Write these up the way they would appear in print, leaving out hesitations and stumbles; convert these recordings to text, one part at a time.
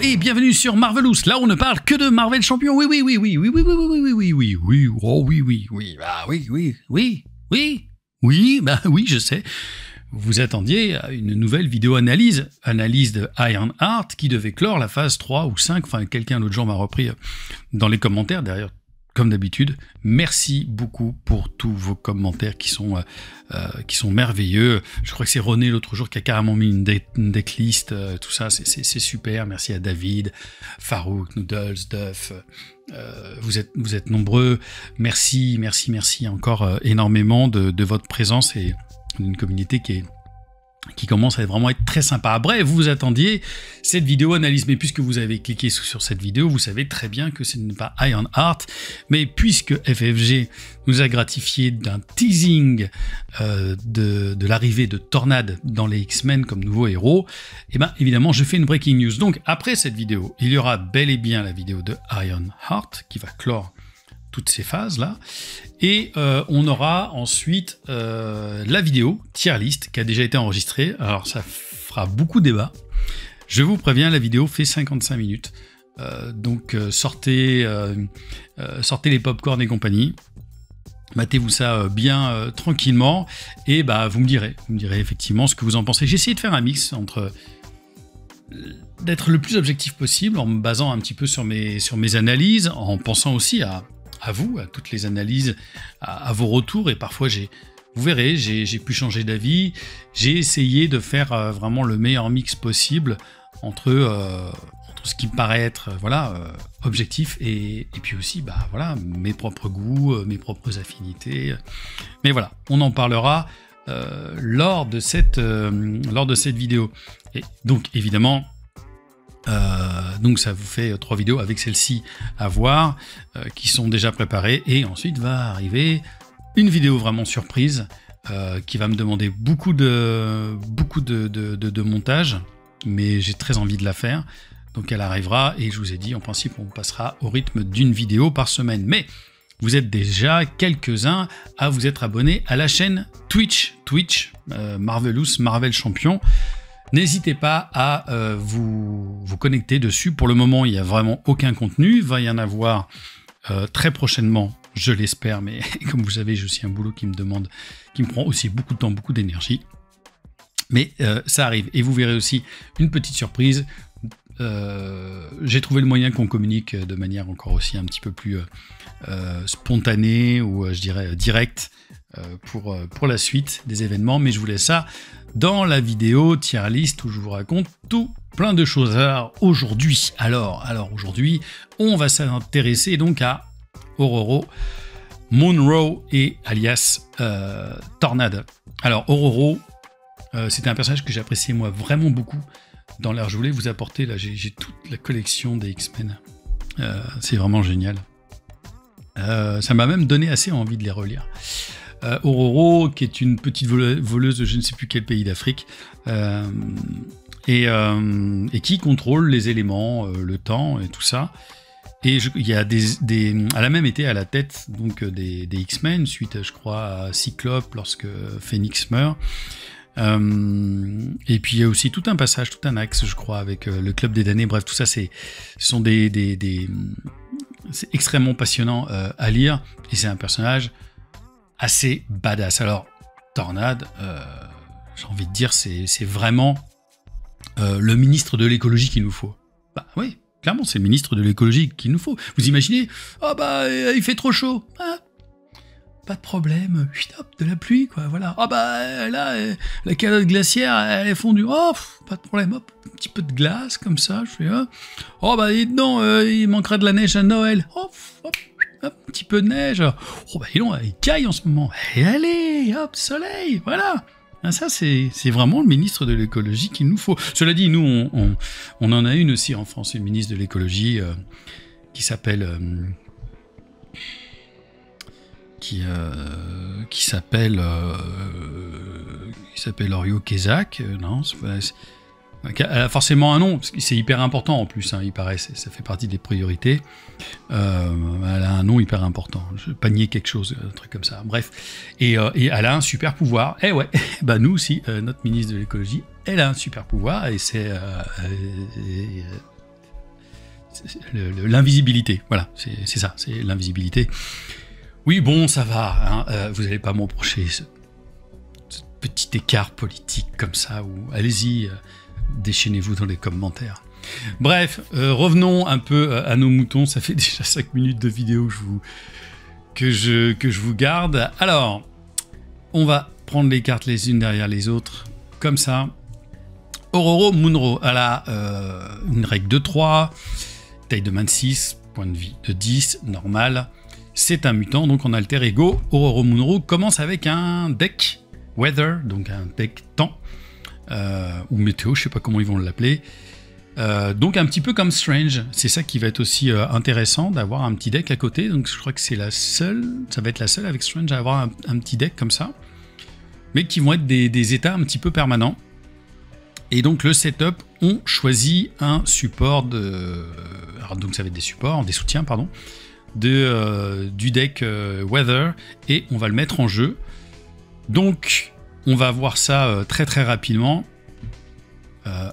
et bienvenue sur Marvelous. Là, on ne parle que de Marvel Champion. Oui, oui, oui, oui, oui, oui, oui, oui, oui, oui, oui, oh oui, oui, oui, bah oui, oui, oui, oui, oui, bah oui, je sais. Vous attendiez à une nouvelle vidéo analyse de Ironheart qui devait clore la phase 3 ou 5. Enfin, quelqu'un l'autre jour m'a repris dans les commentaires derrière. Comme d'habitude, merci beaucoup pour tous vos commentaires qui sont merveilleux. Je crois que c'est René l'autre jour qui a carrément mis une decklist, tout ça, c'est super. Merci à David, Farouk, Noodles, Duff. Vous êtes nombreux. Merci encore énormément de votre présence et d'une communauté qui commence à vraiment être très sympa. Bref, vous attendiez cette vidéo analyse, mais puisque vous avez cliqué sur cette vidéo, vous savez très bien que ce n'est pas Ironheart, mais puisque FFG nous a gratifié d'un teasing de l'arrivée de Tornade dans les X-Men comme nouveau héros, et bien évidemment je fais une breaking news. Donc après cette vidéo, il y aura bel et bien la vidéo de Ironheart qui va clore toutes ces phases-là. Et on aura ensuite la vidéo tier list qui a déjà été enregistrée. Alors ça fera beaucoup de débat. Je vous préviens, la vidéo fait 55 minutes. Donc sortez les popcorn et compagnie. Matez-vous ça bien tranquillement. Et bah, vous me direz effectivement ce que vous en pensez. J'ai essayé de faire un mix entre d'être le plus objectif possible en me basant un petit peu sur mes analyses, en pensant aussi à vous, à toutes les analyses, à vos retours, et parfois vous verrez, j'ai pu changer d'avis. J'ai essayé de faire vraiment le meilleur mix possible entre ce qui me paraît être objectif et puis aussi mes propres goûts, mes propres affinités. Mais voilà, on en parlera lors de cette vidéo. Et donc évidemment, donc ça vous fait 3 vidéos avec celle-ci à voir qui sont déjà préparées, et ensuite va arriver une vidéo vraiment surprise qui va me demander beaucoup de montage, mais j'ai très envie de la faire, donc elle arrivera, et je vous ai dit en principe on passera au rythme d'une vidéo par semaine. Mais vous êtes déjà quelques-uns à vous être abonnés à la chaîne Twitch Marvelous, Marvel Champion. N'hésitez pas à vous connecter dessus. Pour le moment, il n'y a vraiment aucun contenu. Il va y en avoir très prochainement, je l'espère. Mais comme vous savez, j'ai aussi un boulot qui me prend aussi beaucoup de temps, beaucoup d'énergie. Mais ça arrive. Et vous verrez aussi une petite surprise. J'ai trouvé le moyen qu'on communique de manière encore aussi un petit peu plus spontanée, ou je dirais directe, pour la suite des événements. Mais je vous laisse ça dans la vidéo tier list où je vous raconte tout plein de choses. Alors aujourd'hui, on va s'intéresser donc à Ororo Monroe et alias Tornade. Alors Ororo, c'était un personnage que j'appréciais moi vraiment beaucoup dans l'air. Je voulais vous apporter, là j'ai toute la collection des X-Men. C'est vraiment génial. Ça m'a même donné assez envie de les relire. Ororo, qui est une petite voleuse de je ne sais plus quel pays d'Afrique, et qui contrôle les éléments, le temps et tout ça. Et il y a elle a même été à la tête donc des X-Men suite, je crois, à Cyclope lorsque Phoenix meurt. Et puis il y a aussi tout un passage, tout un axe, je crois, avec le Club des Damnés. Bref, tout ça, ce sont c'est extrêmement passionnant à lire, et c'est un personnage assez badass. Alors, Tornade, j'ai envie de dire, c'est vraiment le ministre de l'écologie qu'il nous faut. Bah oui, clairement, c'est le ministre de l'écologie qu'il nous faut. Vous imaginez, il fait trop chaud. Pas de problème, hop, de la pluie, quoi, voilà. Là, la calotte glaciaire, elle est fondue. Pas de problème, hop, un petit peu de glace, comme ça, je fais, dites donc, il manquera de la neige à Noël. Hop, un petit peu de neige. Il caille en ce moment. Et allez, hop, soleil, voilà. Ça, c'est vraiment le ministre de l'écologie qu'il nous faut. Cela dit, nous, on en a une aussi en France, une ministre de l'écologie qui s'appelle Orio Kezak. Non, elle a forcément un nom, parce que c'est hyper important en plus, il paraît, ça fait partie des priorités. Elle a un nom hyper important, panier quelque chose, un truc comme ça, bref. Et elle a un super pouvoir, nous aussi, notre ministre de l'écologie, elle a un super pouvoir, et c'est l'invisibilité. Voilà, c'est ça, c'est l'invisibilité. Oui, bon, ça va, hein, vous n'allez pas m'en reprocher ce petit écart politique comme ça, ou allez-y, déchaînez-vous dans les commentaires. Bref, revenons un peu à nos moutons, ça fait déjà 5 minutes de vidéo que je vous garde. Alors, on va prendre les cartes les unes derrière les autres, comme ça. Ororo Munro, elle a une règle de 3, taille de main de 6, point de vie de 10, normal. C'est un mutant, donc en alter ego. Ororo Munro commence avec un deck Weather, donc un deck temps, ou météo, je sais pas comment ils vont l'appeler. Donc un petit peu comme Strange, c'est ça qui va être aussi intéressant, d'avoir un petit deck à côté. Donc je crois que c'est la seule, ça va être la seule avec Strange à avoir un petit deck comme ça, mais qui vont être des états un petit peu permanents. Et donc le setup, on choisit un support alors donc ça va être des supports, des soutiens pardon, du deck Weather, et on va le mettre en jeu. Donc on va voir ça très très rapidement.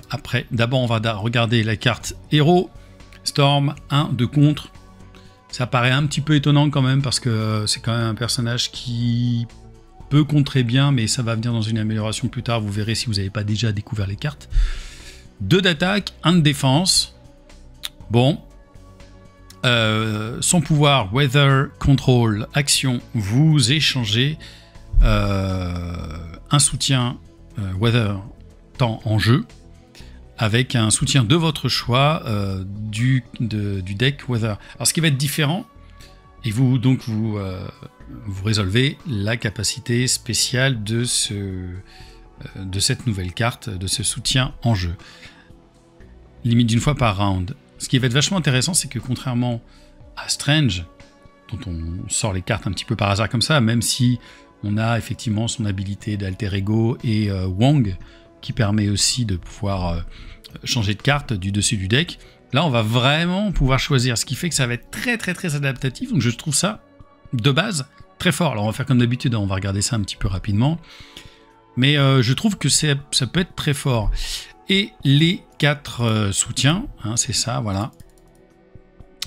Après, d'abord on va regarder la carte héros, Storm, 1 de contre. Ça paraît un petit peu étonnant quand même, parce que c'est quand même un personnage qui peut contrer bien, mais ça va venir dans une amélioration plus tard, vous verrez si vous n'avez pas déjà découvert les cartes. 2 d'attaque, 1 de défense. Bon. Son pouvoir, Weather, Control, Action, vous échangez un soutien Weather temps en jeu, avec un soutien de votre choix du deck Weather. Alors ce qui va être différent, et vous résolvez la capacité spéciale de cette nouvelle carte, de ce soutien en jeu. Limite d'une fois par round. Ce qui va être vachement intéressant, c'est que contrairement à Strange, dont on sort les cartes un petit peu par hasard comme ça, même si on a effectivement son habilité d'alter ego et Wong, qui permet aussi de pouvoir changer de carte du dessus du deck. Là, on va vraiment pouvoir choisir, ce qui fait que ça va être très très très adaptatif. Donc je trouve ça, de base, très fort. Alors on va faire comme d'habitude, on va regarder ça un petit peu rapidement. Mais je trouve que ça peut être très fort. Et les 4 soutiens, hein, c'est ça, voilà.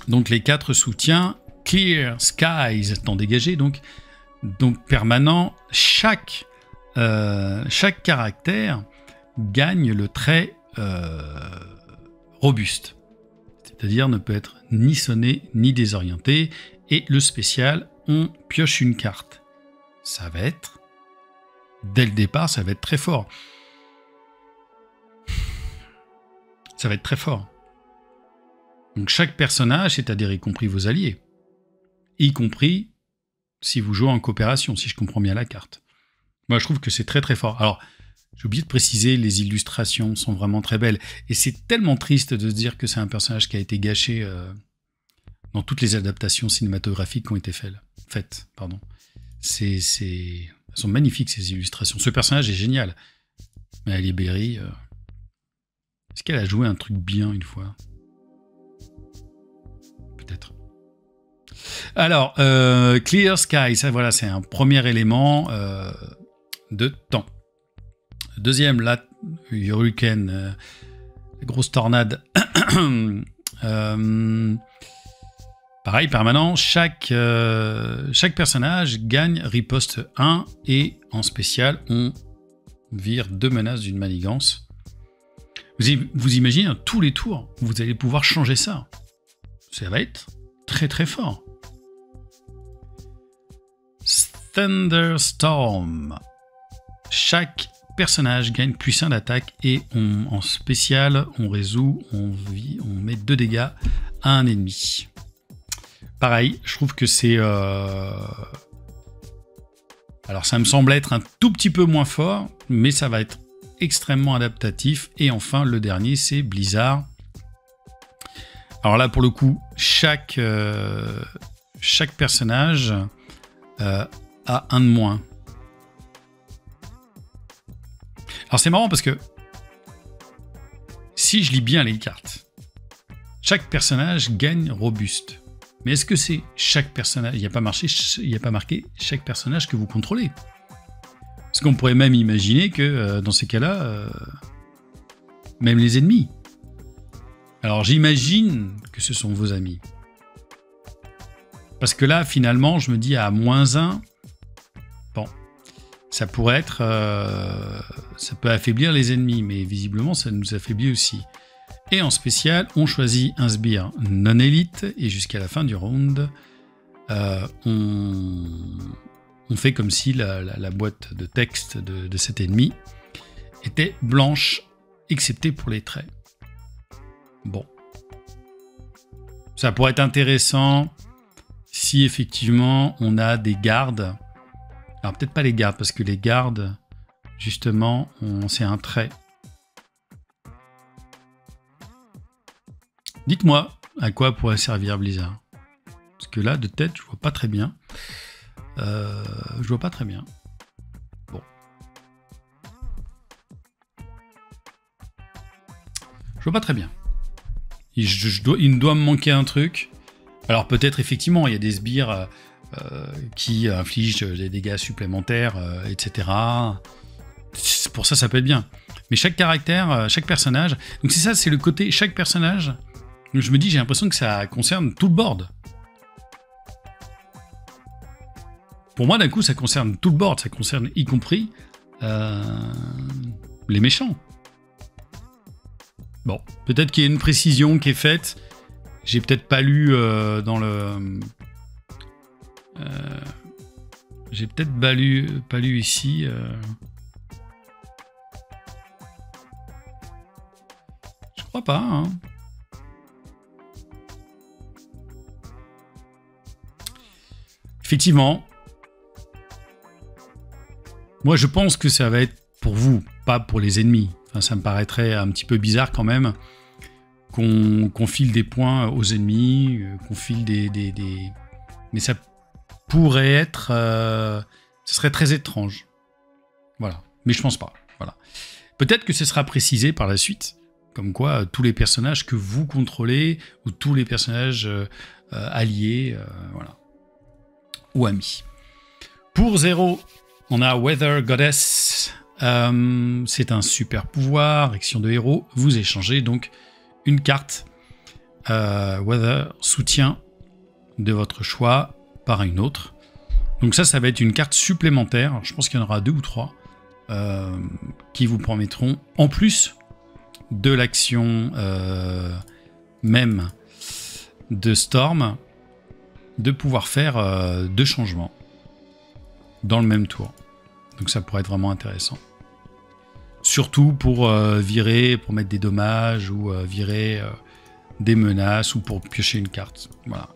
Donc les 4 soutiens, Clear Skies, temps dégagé, donc permanent. Chaque caractère gagne le trait robuste, c'est-à-dire ne peut être ni sonné ni désorienté, et le spécial, on pioche une carte. Ça va être, dès le départ, ça va être très fort. Ça va être très fort. Donc chaque personnage, c'est-à-dire y compris vos alliés, y compris si vous jouez en coopération, si je comprends bien la carte. Moi, je trouve que c'est très très fort. Alors, j'ai oublié de préciser, les illustrations sont vraiment très belles. Et c'est tellement triste de se dire que c'est un personnage qui a été gâché dans toutes les adaptations cinématographiques qui ont été faites. Pardon. Elles sont magnifiques, ces illustrations. Ce personnage est génial. Mais Halle Berry, est-ce qu'elle a joué un truc bien une fois? Peut-être. Alors, Clear Sky, ça voilà, c'est un premier élément de temps. Deuxième, la Hurricane, grosse tornade. Pareil, permanent. Chaque personnage gagne riposte 1 et en spécial, on vire 2 menaces d'une manigance. Vous imaginez, hein, tous les tours, vous allez pouvoir changer ça. Ça va être très très fort. Thunderstorm. Chaque personnage gagne +1 d'attaque et en spécial, on résout, on met 2 dégâts à un ennemi. Pareil, je trouve que c'est... Alors ça me semble être un tout petit peu moins fort, mais ça va être extrêmement adaptatif. Et enfin, le dernier, c'est Blizzard. Alors là, pour le coup, chaque personnage a 1 de moins. Alors c'est marrant parce que si je lis bien les cartes, chaque personnage gagne robuste. Mais est-ce que c'est chaque personnage? Il n'y a pas marqué chaque personnage que vous contrôlez. Parce qu'on pourrait même imaginer que dans ces cas-là, même les ennemis Alors j'imagine que ce sont vos amis. Parce que là, finalement, je me dis à -1, bon, ça pourrait être... ça peut affaiblir les ennemis, mais visiblement, ça nous affaiblit aussi. Et en spécial, on choisit un sbire non élite, et jusqu'à la fin du round, on fait comme si la boîte de texte de cet ennemi était blanche, excepté pour les traits. Bon. Ça pourrait être intéressant si effectivement on a des gardes. Alors peut-être pas les gardes, parce que les gardes, justement, c'est un trait. Dites-moi à quoi pourrait servir Blizzard. Parce que là, de tête, je vois pas très bien. Je vois pas très bien. Bon. Je vois pas très bien. Il doit me manquer un truc. Alors peut-être effectivement, il y a des sbires qui infligent des dégâts supplémentaires, etc. Pour ça, ça peut être bien. Mais chaque caractère, chaque personnage... Donc c'est ça, c'est le côté chaque personnage. Donc je me dis, j'ai l'impression que ça concerne tout le board. Pour moi, d'un coup, ça concerne tout le board. Ça concerne y compris les méchants. Bon, peut-être qu'il y a une précision qui est faite. J'ai peut-être pas lu dans le... j'ai peut-être pas lu ici. Je crois pas, hein. Effectivement. Moi, je pense que ça va être pour vous, pas pour les ennemis. Enfin, ça me paraîtrait un petit peu bizarre quand même qu'on file des points aux ennemis, qu'on file des... Mais ça pourrait être... ce serait très étrange. Voilà. Mais je pense pas. Voilà. Peut-être que ce sera précisé par la suite. Comme quoi, tous les personnages que vous contrôlez, ou tous les personnages alliés, voilà. Ou amis. Pour 0, on a Weather Goddess. C'est un super pouvoir, action de héros. Vous échangez donc une carte Weather soutien de votre choix par une autre. Donc ça va être une carte supplémentaire. Je pense qu'il y en aura 2 ou 3 qui vous permettront, en plus de l'action même de Storm, de pouvoir faire 2 changements dans le même tour. Donc ça pourrait être vraiment intéressant. Surtout pour virer, pour mettre des dommages, ou virer des menaces, ou pour piocher une carte. Voilà.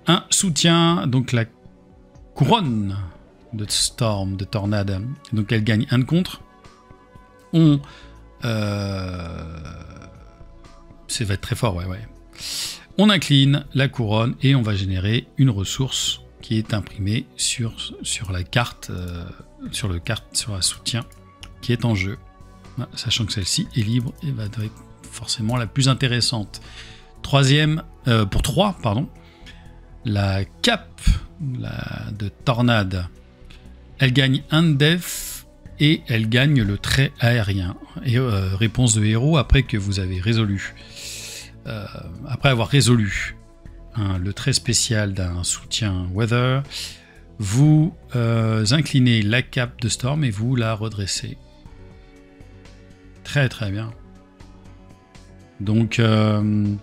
Un soutien, donc la couronne de Storm, de Tornade. Donc elle gagne 1 de contre. Ça va être très fort, ouais. On incline la couronne et on va générer une ressource qui est imprimée sur la carte, sur la soutien qui est en jeu. Sachant que celle-ci est libre et va être forcément la plus intéressante. Troisième, pour 3, pardon, la cape de Tornade. Elle gagne 1 de def et elle gagne le trait aérien. Et réponse de héros après que vous avez résolu. Après avoir résolu le trait spécial d'un soutien Weather, vous inclinez la cape de Storm et vous la redressez. Très très bien. Donc on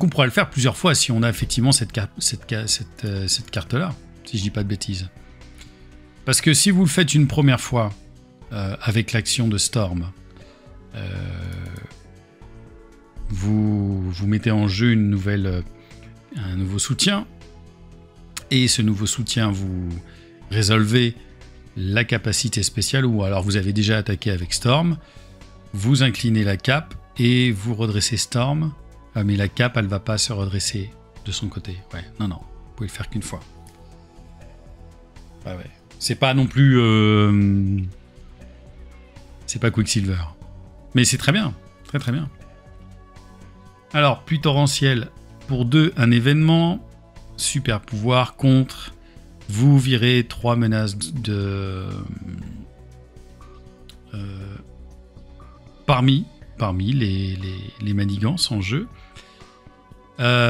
pourra le faire plusieurs fois si on a effectivement cette carte-là, si je dis pas de bêtises. Parce que si vous le faites une première fois avec l'action de Storm, vous mettez en jeu un nouveau soutien, et ce nouveau soutien, vous résolvez la capacité spéciale, ou alors vous avez déjà attaqué avec Storm, vous inclinez la cape et vous redressez Storm, mais la cape, elle va pas se redresser de son côté. Ouais, non, vous pouvez le faire qu'une fois. Ouais. C'est pas non plus... c'est pas Quicksilver. Mais c'est très bien, très très bien. Alors, pluie torrentielle pour 2, un événement. Super pouvoir contre. Vous virez 3 menaces parmi parmi les manigances en jeu.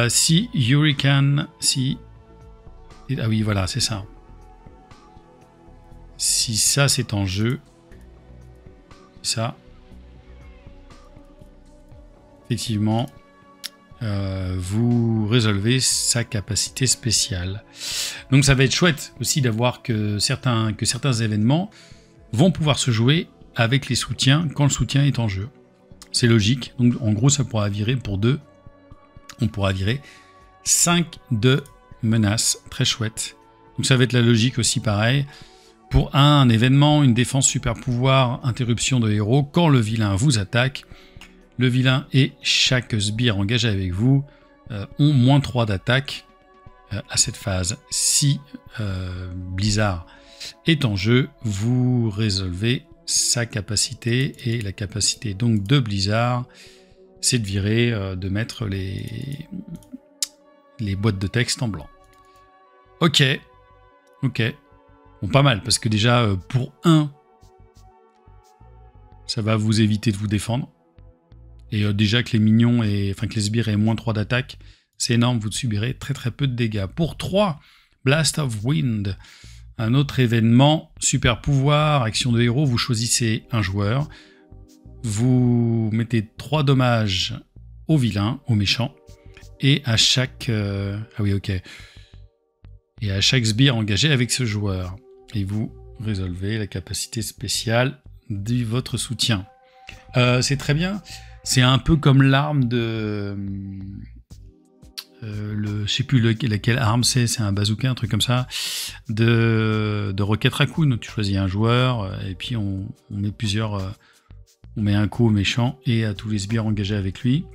Si Hurricane, si... Ah oui, voilà, c'est ça. Si ça, c'est en jeu, ça, effectivement, vous résolvez sa capacité spéciale. Donc ça va être chouette aussi d'avoir que certains événements vont pouvoir se jouer avec les soutiens quand le soutien est en jeu. C'est logique. Donc en gros, ça pourra virer pour 2. On pourra virer 5 de menaces. Très chouette. Donc ça va être la logique aussi pareil. Pour un événement, une défense super pouvoir, interruption de héros, quand le vilain vous attaque, le vilain et chaque sbire engagé avec vous ont moins 3 d'attaque à cette phase. Si Blizzard est en jeu, vous résolvez sa capacité, et la capacité donc de Blizzard, c'est de virer, de mettre les boîtes de texte en blanc. Ok. Bon, pas mal, parce que déjà, pour 1, ça va vous éviter de vous défendre. Et déjà que les minions, que les sbires aient moins 3 d'attaque, c'est énorme, vous subirez très très peu de dégâts. Pour 3, Blast of Wind, un autre événement, super pouvoir, action de héros, vous choisissez un joueur, vous mettez 3 dommages au vilain, au méchant, et à chaque... Et à chaque sbire engagé avec ce joueur. Et vous résolvez la capacité spéciale de votre soutien. C'est très bien. C'est un peu comme l'arme de... je sais plus laquelle arme c'est un bazooka, un truc comme ça, de Rocket Raccoon. Tu choisis un joueur, et puis on met plusieurs... on met un coup au méchant et à tous les sbires engagés avec lui.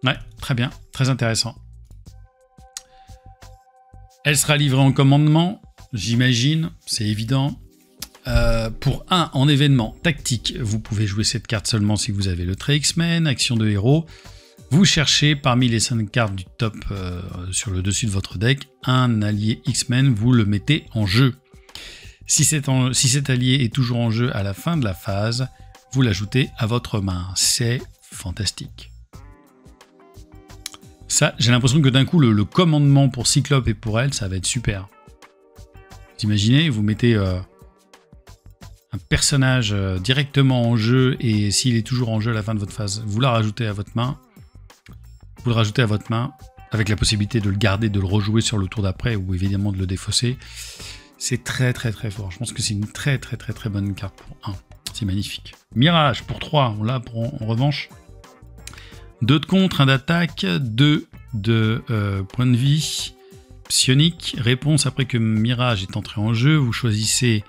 Ouais, très bien, très intéressant. Elle sera livrée en commandement, j'imagine, c'est évident. Pour 1 en événement tactique, vous pouvez jouer cette carte seulement si vous avez le trait X-Men, action de héros. Vous cherchez parmi les 5 cartes du top sur le dessus de votre deck, un allié X-Men, vous le mettez en jeu. Si cet allié est toujours en jeu à la fin de la phase, vous l'ajoutez à votre main. C'est fantastique. Ça, j'ai l'impression que d'un coup, le commandement pour Cyclope et pour elle, ça va être super. Vous imaginez, vous mettez un personnage directement en jeu, et s'il est toujours en jeu à la fin de votre phase, vous la rajoutez à votre main. Vous le rajoutez à votre main, avec la possibilité de le garder, de le rejouer sur le tour d'après, ou évidemment de le défausser. C'est très très très fort. Je pense que c'est une très très très très bonne carte pour 1. C'est magnifique. Mirage pour 3, là en revanche. 2 de contre, 1 d'attaque, 2 de points de vie. Psionique, réponse après que Mirage est entré en jeu, vous choisissez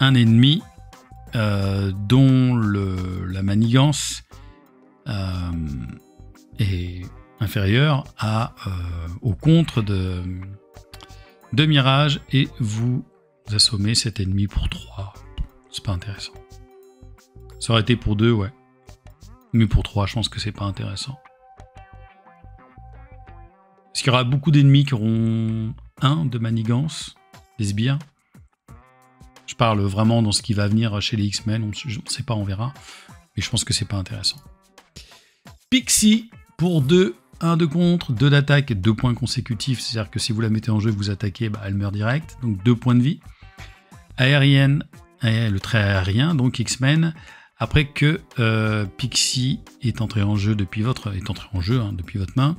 un ennemi dont la manigance est inférieure au contre de Mirage, et vous assommez cet ennemi pour 3. C'est pas intéressant. Ça aurait été pour 2, ouais. Mais pour 3, je pense que c'est pas intéressant. Est-ce qu'il y aura beaucoup d'ennemis qui auront 1 de manigance, des sbires? Je parle vraiment dans ce qui va venir chez les X-Men, on ne sait pas, on verra. Mais je pense que c'est pas intéressant. Pixie pour 2, 1 de contre, 2 d'attaque, 2 points consécutifs. C'est-à-dire que si vous la mettez en jeu, vous attaquez, elle meurt direct. Donc 2 points de vie. Aérienne, le trait aérien, donc X-Men. Après que Pixie est entré en jeu depuis votre main,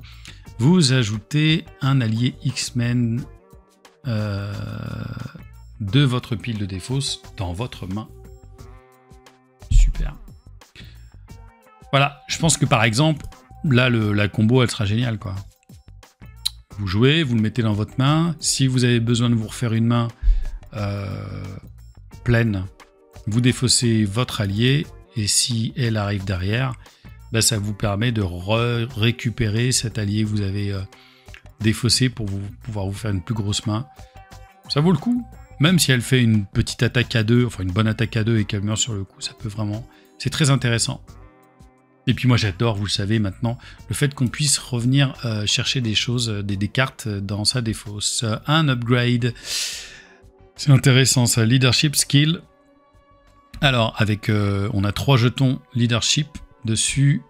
vous ajoutez un allié X-Men de votre pile de défausse dans votre main. Super. Voilà, je pense que par exemple, là la combo elle sera géniale quoi. Vous jouez, vous le mettez dans votre main. Si vous avez besoin de vous refaire une main pleine, vous défaussez votre allié, et si elle arrive derrière, ça vous permet de récupérer cet allié que vous avez défaussé pour pouvoir vous faire une plus grosse main. Ça vaut le coup, même si elle fait une petite attaque à 2, enfin une bonne attaque à 2 et qu'elle meurt sur le coup, ça peut vraiment... C'est très intéressant. Et puis moi j'adore, vous le savez maintenant, le fait qu'on puisse revenir chercher des choses, des cartes dans sa défausse. Un upgrade, c'est intéressant ça, leadership skill. Alors, on a 3 jetons leadership, dessus.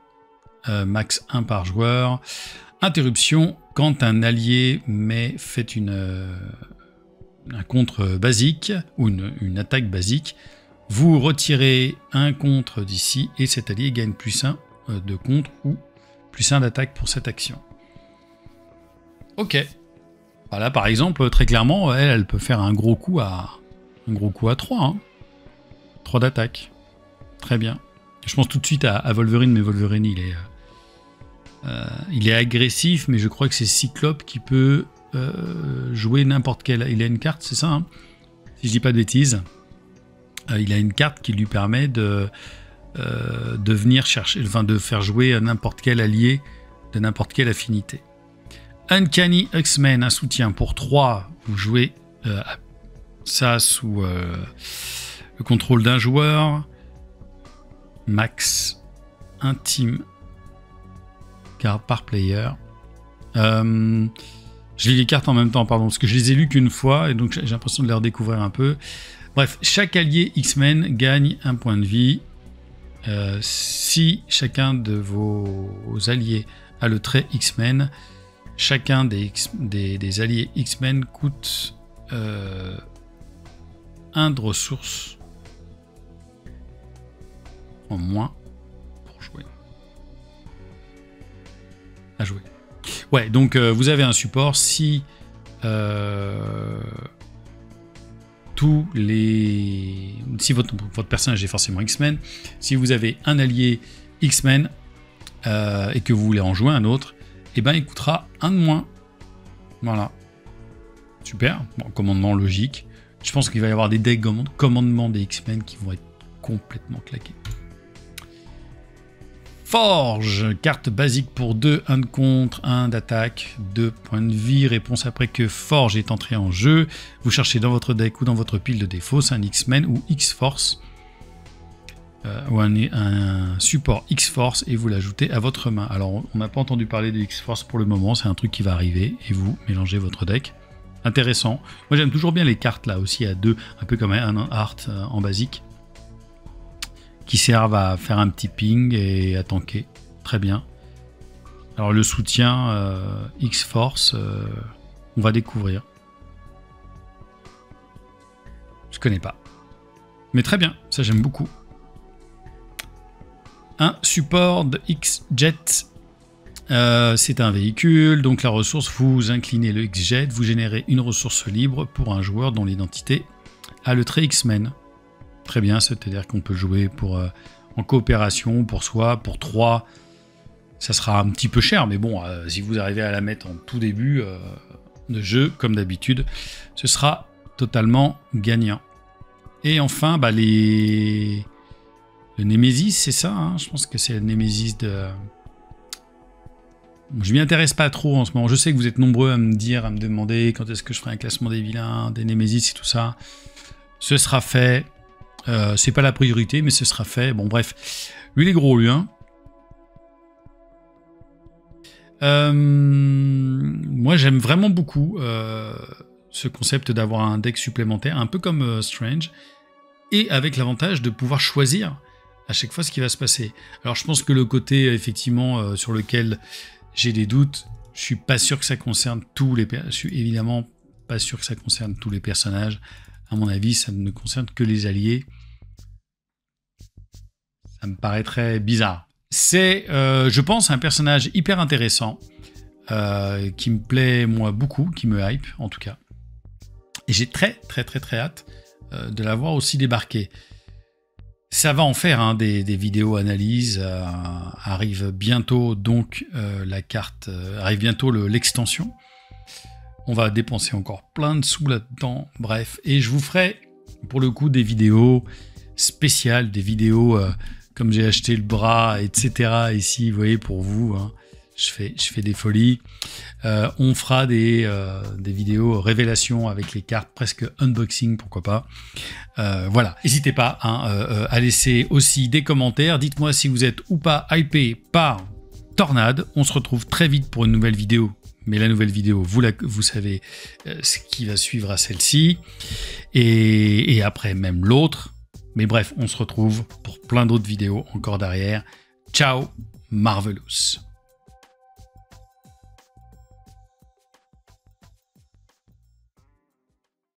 Max 1 par joueur. Interruption, quand un allié fait un contre basique ou une attaque basique, vous retirez un contre d'ici et cet allié gagne +1 de contre ou +1 d'attaque pour cette action. Ok. Voilà, par exemple, très clairement, elle peut faire un gros coup à 3. Hein. 3 d'attaque. Très bien. Je pense tout de suite à Wolverine, mais Wolverine, il est agressif, mais je crois que c'est Cyclope qui peut jouer n'importe quelle. Il a une carte, c'est ça, hein, si je dis pas de bêtises. Il a une carte qui lui permet de venir chercher, enfin de faire jouer n'importe quel allié de n'importe quelle affinité. Uncanny X-Men, un soutien pour 3. Vous jouez ça sous le contrôle d'un joueur. Max, un team card par player. Je lis les cartes en même temps, pardon, parce que je les ai lues qu'une fois, et donc j'ai l'impression de les redécouvrir un peu. Bref, chaque allié X-Men gagne un point de vie. Si chacun de vos alliés a le trait X-Men, chacun des alliés X-Men coûte 1 de ressources en moins pour jouer. À jouer. Ouais, donc vous avez un support si si votre personnage est forcément X-Men, si vous avez un allié X-Men et que vous voulez en jouer un autre, et ben il coûtera 1 de moins. Voilà. Super. Bon, commandement logique. Je pense qu'il va y avoir des decks commandement des X-Men qui vont être complètement claqués. Forge, carte basique pour 2, 1 de contre, 1 d'attaque, 2 points de vie. Réponse après que Forge est entré en jeu. Vous cherchez dans votre deck ou dans votre pile de défauts un X-Men ou X-Force. Ou un support X-Force et vous l'ajoutez à votre main. Alors on n'a pas entendu parler de X-Force pour le moment, c'est un truc qui va arriver et vous mélangez votre deck. Intéressant. Moi j'aime toujours bien les cartes là aussi à 2, un peu comme un art en basique, qui servent à faire un petit ping et à tanker. Très bien. Alors le soutien X-Force, on va découvrir. Je connais pas. Mais très bien, ça j'aime beaucoup. Un support de X-Jet, c'est un véhicule, donc la ressource, vous inclinez le X-Jet, vous générez une ressource libre pour un joueur dont l'identité a le trait X-Men. Très bien, c'est-à-dire qu'on peut jouer en coopération, pour soi, pour 3. Ça sera un petit peu cher, mais bon, si vous arrivez à la mettre en tout début de jeu, comme d'habitude, ce sera totalement gagnant. Et enfin, le Némésis, c'est ça, hein, je pense que c'est le Némésis de... Je m'y intéresse pas trop en ce moment. Je sais que vous êtes nombreux à me demander quand est-ce que je ferai un classement des vilains, des Némésis et tout ça. Ce sera fait. C'est pas la priorité, mais ce sera fait. Bon, bref. Lui, il est gros, lui, hein. Moi, j'aime vraiment beaucoup ce concept d'avoir un deck supplémentaire, un peu comme Strange, et avec l'avantage de pouvoir choisir à chaque fois ce qui va se passer. Alors je pense que le côté effectivement sur lequel j'ai des doutes, je suis pas sûr que ça concerne je suis évidemment pas sûr que ça concerne tous les personnages. À mon avis, ça ne concerne que les alliés. Ça me paraîtrait bizarre. C'est, je pense, un personnage hyper intéressant qui me plaît moi beaucoup, qui me hype en tout cas. Et j'ai très hâte de l'avoir aussi débarqué. Ça va en faire hein, des vidéos analyses. Arrive bientôt donc la carte, arrive bientôt l'extension. On va dépenser encore plein de sous là-dedans. Bref, et je vous ferai pour le coup des vidéos spéciales, des vidéos comme j'ai acheté le bras, etc. Ici, vous voyez pour vous. Hein. Je fais des folies. On fera des vidéos révélations avec les cartes, presque unboxing, pourquoi pas. Voilà, n'hésitez pas hein, à laisser aussi des commentaires. Dites-moi si vous êtes ou pas hypé par Tornade. On se retrouve très vite pour une nouvelle vidéo. Mais la nouvelle vidéo, vous savez ce qui va suivre à celle-ci. Et après même l'autre. Mais bref, on se retrouve pour plein d'autres vidéos encore derrière. Ciao, Marvelous.